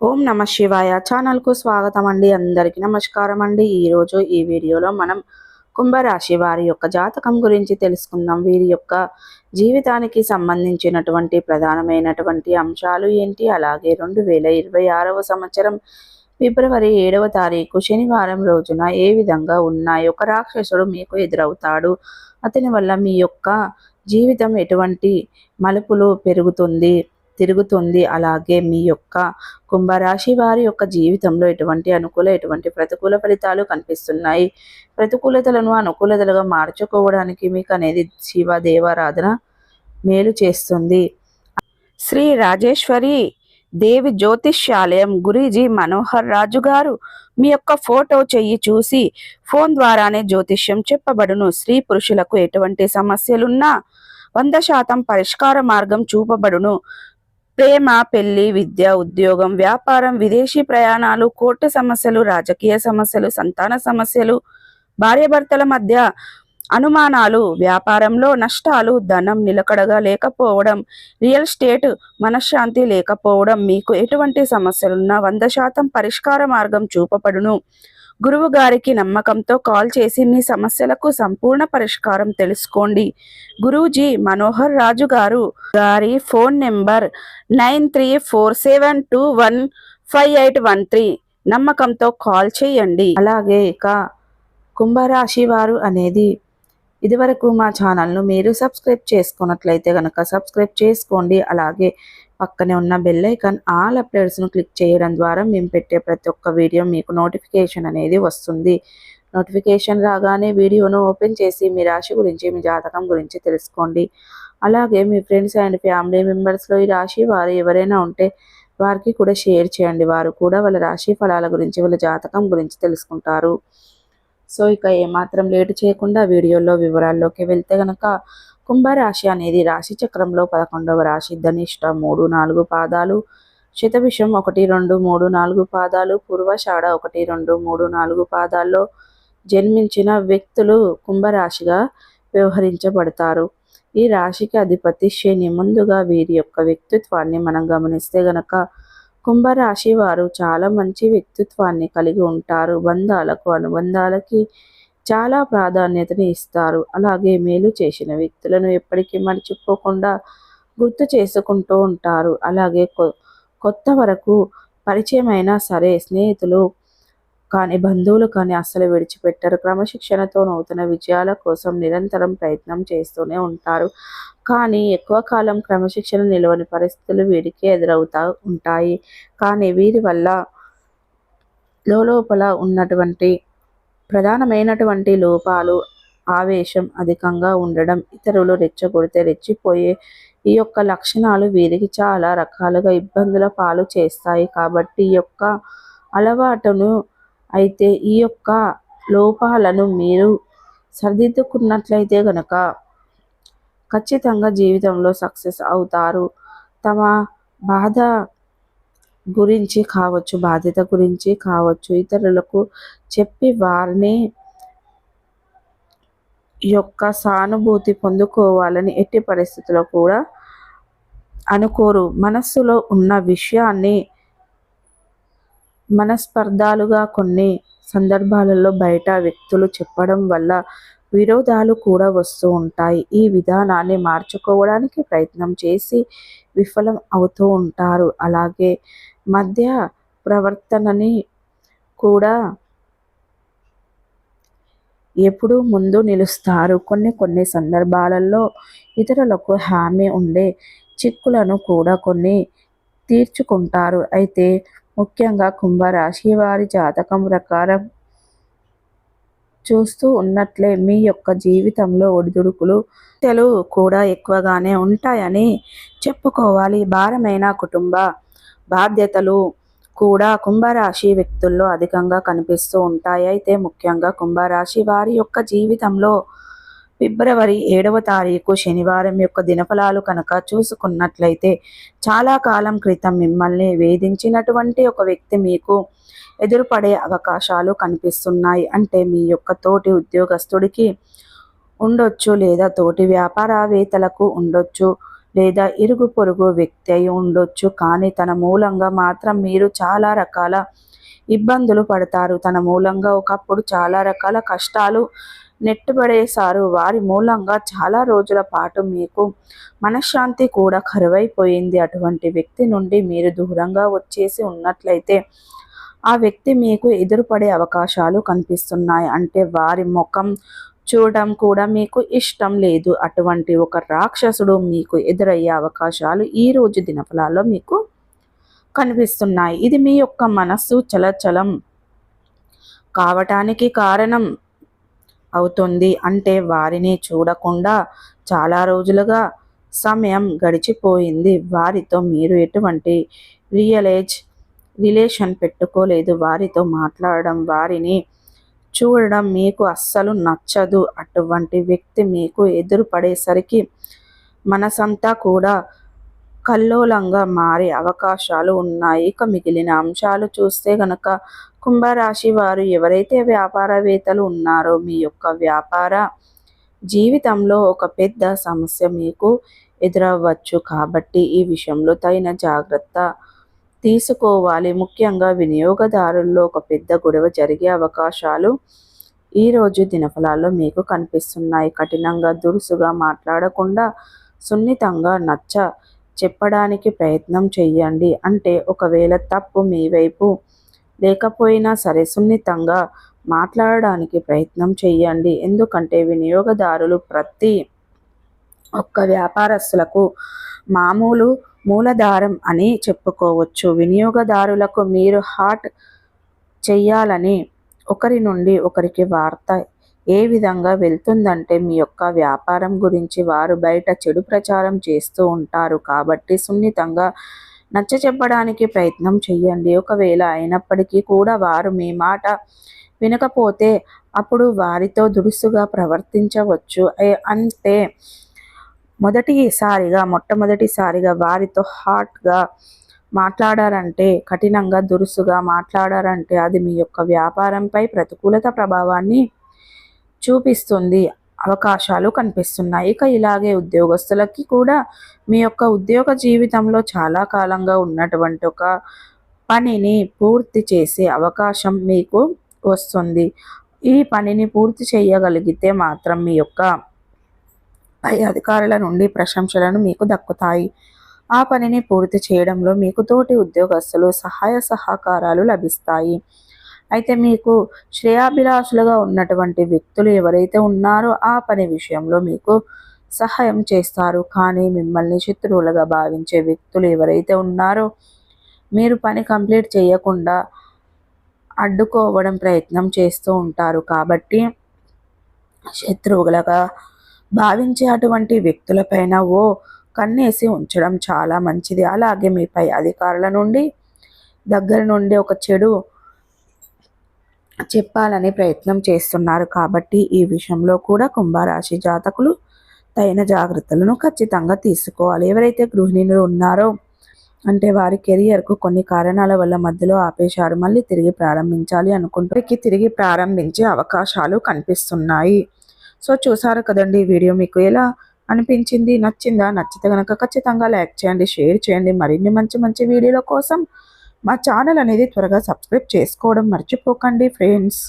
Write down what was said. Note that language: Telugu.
ఓం నమ శివాయ ఛానల్కు స్వాగతం అండి. అందరికీ నమస్కారం అండి. ఈరోజు ఈ వీడియోలో మనం కుంభరాశి వారి యొక్క జాతకం గురించి తెలుసుకుందాం. వీరి యొక్క జీవితానికి సంబంధించినటువంటి ప్రధానమైనటువంటి అంశాలు ఏంటి, అలాగే 2026వ సంవత్సరం ఫిబ్రవరి 7వ తారీఖు శనివారం రోజున ఏ విధంగా ఉన్నాయి. ఒక రాక్షసుడు మీకు ఎదురవుతాడు, అతని వల్ల మీ యొక్క జీవితం ఎటువంటి మలుపులు తిరుగుతుంది. అలాగే మీ యొక్క కుంభరాశి వారి యొక్క జీవితంలో ఎటువంటి అనుకూల ఎటువంటి ప్రతికూల ఫలితాలు కనిపిస్తున్నాయి. ప్రతికూలతలను అనుకూలతలుగా మార్చుకోవడానికి మీకు అనేది శివ దేవారాధన మేలు చేస్తుంది. శ్రీ రాజేశ్వరి దేవి జ్యోతిష్యాలయం గురూజీ మనోహర్ రాజు గారు మీ యొక్క ఫోటో చెయ్యి చూసి ఫోన్ ద్వారానే జ్యోతిష్యం చెప్పబడును. స్త్రీ పురుషులకు ఎటువంటి సమస్యలున్నా 100% పరిష్కార మార్గం చూపబడును. ప్రేమ, పెళ్లి, విద్య, ఉద్యోగం, వ్యాపారం, విదేశీ ప్రయాణాలు, కోర్టు సమస్యలు, రాజకీయ సమస్యలు, సంతాన సమస్యలు, భార్యాభర్తల మధ్య అనుమానాలు, వ్యాపారంలో నష్టాలు, ధనం నిలకడగా లేకపోవడం, రియల్ ఎస్టేట్ మనశ్శాంతి లేకపోవడం, మీకు ఎటువంటి సమస్యలున్నా 100% పరిష్కార మార్గం చూపబడును. గురువు గారికి నమ్మకంతో కాల్ చేసి మీ సమస్యలకు సంపూర్ణ పరిష్కారం తెలుసుకోండి. గురూజీ మనోహర్ రాజు గారి ఫోన్ నెంబర్ 9347215813. నమ్మకంతో కాల్ చేయండి. అలాగే ఇక కుంభరాశి వారు అనేది ఇదివరకు మా ఛానల్ను మీరు సబ్స్క్రైబ్ చేసుకున్నట్లయితే కనుక సబ్స్క్రైబ్ చేసుకోండి. అలాగే పక్కనే ఉన్న బెల్ ఐకాన్ ఆల్ అప్డేట్స్ను క్లిక్ చేయడం ద్వారా మేము పెట్టే ప్రతి ఒక్క వీడియో మీకు నోటిఫికేషన్ అనేది వస్తుంది. నోటిఫికేషన్ రాగానే వీడియోను ఓపెన్ చేసి మీ రాశి గురించి, మీ జాతకం గురించి తెలుసుకోండి. అలాగే మీ ఫ్రెండ్స్ అండ్ ఫ్యామిలీ మెంబర్స్లో ఈ రాశి వారు ఎవరైనా ఉంటే వారికి కూడా షేర్ చేయండి. వారు కూడా వాళ్ళ రాశి ఫలాల గురించి, వాళ్ళ జాతకం గురించి తెలుసుకుంటారు. సో ఇక ఏమాత్రం లేటు చేయకుండా వీడియోలో వివరాల్లోకి వెళ్తే గనక కుంభరాశి అనేది రాశి చక్రంలో 11వ రాశి. ధనిష్ట 3, 4 పాదాలు, శతభిషం 1, 2, 3, 4 పాదాలు, పూర్వషాఢ 1, 2, 3, 4 పాదాల్లో జన్మించిన వ్యక్తులు కుంభరాశిగా వ్యవహరించబడతారు. ఈ రాశికి అధిపతి శని. ముందుగా వీరి యొక్క వ్యక్తిత్వాన్ని మనం గమనిస్తే గనక కుంభరాశి వారు చాలా మంచి వ్యక్తిత్వాన్ని కలిగి ఉంటారు. బంధాలకు, అనుబంధాలకి చాలా ప్రాధాన్యతని ఇస్తారు. అలాగే మేలు చేసిన వ్యక్తులను ఎప్పటికీ మర్చిపోకుండా గుర్తు చేసుకుంటూ ఉంటారు. అలాగే కొత్త వరకు పరిచయం అయినా సరే స్నేహితులు కానీ, బంధువులు కానీ అస్సలు విడిచిపెట్టరు. క్రమశిక్షణతో నూతన విజయాల కోసం నిరంతరం ప్రయత్నం చేస్తూనే ఉంటారు. కానీ ఎక్కువ కాలం క్రమశిక్షణ నిలవని పరిస్థితులు వీరికి ఎదురవుతూ ఉంటాయి. కానీ వీరి వల్ల లోపల ఉన్నటువంటి ప్రధానమైనటువంటి లోపాలు, ఆవేశం అధికంగా ఉండడం, ఇతరులు రెచ్చగొడితే రెచ్చిపోయే ఈ యొక్క లక్షణాలు వీరికి చాలా రకాలుగా ఇబ్బందుల పాలు చేస్తాయి. కాబట్టి ఈ యొక్క అలవాటును అయితే ఈ యొక్క లోపాలను మీరు సరిదిద్దుకున్నట్లయితే గనక ఖచ్చితంగా జీవితంలో సక్సెస్ అవుతారు. తమ బాధ గురించి కావచ్చు, బాధ్యత గురించి కావచ్చు, ఇతరులకు చెప్పి వారిని యొక్క సానుభూతి పొందుకోవాలని ఎట్టి పరిస్థితుల్లో కూడా అనుకోరు. మనస్సులో ఉన్న విషయాన్ని మనస్పర్ధాలుగా కొన్ని సందర్భాలలో బయట వ్యక్తులు చెప్పడం వల్ల విరోధాలు కూడా వస్తూ ఉంటాయి. ఈ విధానాన్ని మార్చుకోవడానికి ప్రయత్నం చేసి విఫలం అవుతూ ఉంటారు. అలాగే మధ్య ప్రవర్తనని కూడా ఎప్పుడూ ముందు నిలుస్తారు. కొన్ని సందర్భాలలో ఇతరులకు హామీ ఉండే చిక్కులను కూడా కొన్ని తీర్చుకుంటారు. అయితే ముఖ్యంగా కుంభరాశి వారి జాతకం ప్రకారం చూస్తూ ఉన్నట్లే మీ యొక్క జీవితంలో ఒడిదుడుకులు కూడా ఎక్కువగానే ఉంటాయని చెప్పుకోవాలి. భారమైన కుటుంబ బాధ్యతలు కూడా కుంభరాశి వ్యక్తుల్లో అధికంగా కనిపిస్తూ ఉంటాయి. అయితే ముఖ్యంగా కుంభరాశి వారి యొక్క జీవితంలో ఫిబ్రవరి 7వ తారీఖు శనివారం యొక్క దినఫలాలు కనుక చూసుకున్నట్లయితే చాలా కాలం క్రితం మిమ్మల్ని వేధించినటువంటి ఒక వ్యక్తి మీకు ఎదురుపడే అవకాశాలు కనిపిస్తున్నాయి. అంటే మీ యొక్క తోటి ఉద్యోగస్తుడికి ఉండొచ్చు, లేదా తోటి వ్యాపారవేత్తలకు ఉండొచ్చు, లేదా ఇరుగు పొరుగు వ్యక్తి అయి ఉండొచ్చు. కానీ తన మూలంగా మాత్రం మీరు చాలా రకాల ఇబ్బందులు పడతారు. తన మూలంగా ఒకప్పుడు చాలా రకాల కష్టాలు నెట్టుబడేశారు. వారి మూలంగా చాలా రోజుల పాటు మీకు మనశ్శాంతి కూడా కరువైపోయింది. అటువంటి వ్యక్తి నుండి మీరు దూరంగా వచ్చేసి ఉన్నట్లయితే ఆ వ్యక్తి మీకు ఎదురుపడే అవకాశాలు కనిపిస్తున్నాయి. అంటే వారి ముఖం చూడడం కూడా మీకు ఇష్టం లేదు. అటువంటి ఒక రాక్షసుడు మీకు ఎదురయ్యే అవకాశాలు ఈ రోజు దినఫలాల్లో మీకు కనిపిస్తున్నాయి. ఇది మీ యొక్క మనస్సు చలచలం కావటానికి కారణం అవుతుంది. అంటే వారిని చూడకుండా చాలా రోజులుగా సమయం గడిచిపోయింది. వారితో మీరు ఎటువంటి రిలేషన్ పెట్టుకోలేదు. వారితో మాట్లాడడం, వారిని చూడడం మీకు అస్సలు నచ్చదు. అటువంటి వ్యక్తి మీకు ఎదురుపడేసరికి మనసంతా కూడా కల్లోలంగా మారే అవకాశాలు ఉన్నాయి. ఇక మిగిలిన అంశాలు చూస్తే గనక కుంభరాశి వారు ఎవరైతే వ్యాపారవేత్తలు ఉన్నారో మీ యొక్క వ్యాపార జీవితంలో ఒక పెద్ద సమస్య మీకు ఎదురవ్వచ్చు. కాబట్టి ఈ విషయంలో తగిన జాగ్రత్త తీసుకోవాలి. ముఖ్యంగా వినియోగదారుల్లో ఒక పెద్ద గొడవ జరిగే అవకాశాలు ఈరోజు దినఫలాల్లో మీకు కనిపిస్తున్నాయి. కఠినంగా దురుసుగా మాట్లాడకుండా సున్నితంగా నచ్చ చెప్పడానికి ప్రయత్నం చెయ్యండి. అంటే ఒకవేళ తప్పు మీ వైపు లేకపోయినా సరే సున్నితంగా మాట్లాడడానికి ప్రయత్నం చెయ్యండి. ఎందుకంటే వినియోగదారులు ప్రతి ఒక్క వ్యాపారస్తులకు మామూలు మూలధారం అని చెప్పుకోవచ్చు. వినియోగదారులకు మీరు హార్ట్ చెయ్యాలని ఒకరి నుండి ఒకరికి వార్త ఏ విధంగా వెళ్తుందంటే మీ యొక్క వ్యాపారం గురించి వారు బయట చెడు ప్రచారం చేస్తూ ఉంటారు. కాబట్టి సున్నితంగా నచ్చ చెప్పడానికి ప్రయత్నం చెయ్యండి. ఒకవేళ అయినప్పటికీ కూడా వారు మీ మాట వినకపోతే అప్పుడు వారితో దురుసుగా ప్రవర్తించవచ్చు. అంటే మొట్టమొదటిసారిగా వారితో హార్ట్గా మాట్లాడారంటే, కఠినంగా దురుసుగా మాట్లాడారంటే అది మీ యొక్క వ్యాపారంపై ప్రతికూలత ప్రభావాన్ని చూపిస్తుంది. అవకాశాలు కనిపిస్తున్నాయి. ఇక ఇలాగే ఉద్యోగస్తులకి కూడా మీ యొక్క ఉద్యోగ జీవితంలో చాలా కాలంగా ఉన్నటువంటి ఒక పనిని పూర్తి చేసే అవకాశం మీకు వస్తుంది. ఈ పనిని పూర్తి చేయగలిగితే మాత్రం మీ యొక్క పై అధికారుల నుండి ప్రశంసలను మీకు దక్కుతాయి. ఆ పనిని పూర్తి చేయడంలో మీకు తోటి ఉద్యోగస్తులు సహాయ సహకారాలు లభిస్తాయి. అయితే మీకు శ్రేయాభిలాషులుగా ఉన్నటువంటి వ్యక్తులు ఎవరైతే ఉన్నారో ఆ పని విషయంలో మీకు సహాయం చేస్తారు. కానీ మిమ్మల్ని శత్రువులుగా భావించే వ్యక్తులు ఎవరైతే ఉన్నారో మీరు పని కంప్లీట్ చేయకుండా అడ్డుకోవడం ప్రయత్నం చేస్తూ ఉంటారు. కాబట్టి శత్రువులుగా భావించే అటువంటి వ్యక్తులపైన కన్నేసి ఉంచడం చాలా మంచిది. అలాగే మీపై అధికారుల నుండి దగ్గర నుండి ఒక చెడు చెప్పాలని ప్రయత్నం చేస్తున్నారు. కాబట్టి ఈ విషయంలో కూడా కుంభరాశి జాతకులు తగిన జాగ్రత్తలను ఖచ్చితంగా తీసుకోవాలి. ఎవరైతే గృహిణులు ఉన్నారో అంటే వారి కెరియర్కు కొన్ని కారణాల వల్ల మధ్యలో ఆపేశారు, మళ్ళీ తిరిగి ప్రారంభించాలి అనుకుంటే తిరిగి ప్రారంభించే అవకాశాలు కనిపిస్తున్నాయి. సో చూసారు కదండి, ఈ వీడియో మీకు ఎలా అనిపించింది? నచ్చిందా? నచ్చితే కనుక ఖచ్చితంగా లైక్ చేయండి, షేర్ చేయండి. మరిన్ని మంచి మంచి వీడియోల కోసం మా ఛానల్ అనేది త్వరగా సబ్స్క్రైబ్ చేసుకోవడం మర్చిపోకండి ఫ్రెండ్స్.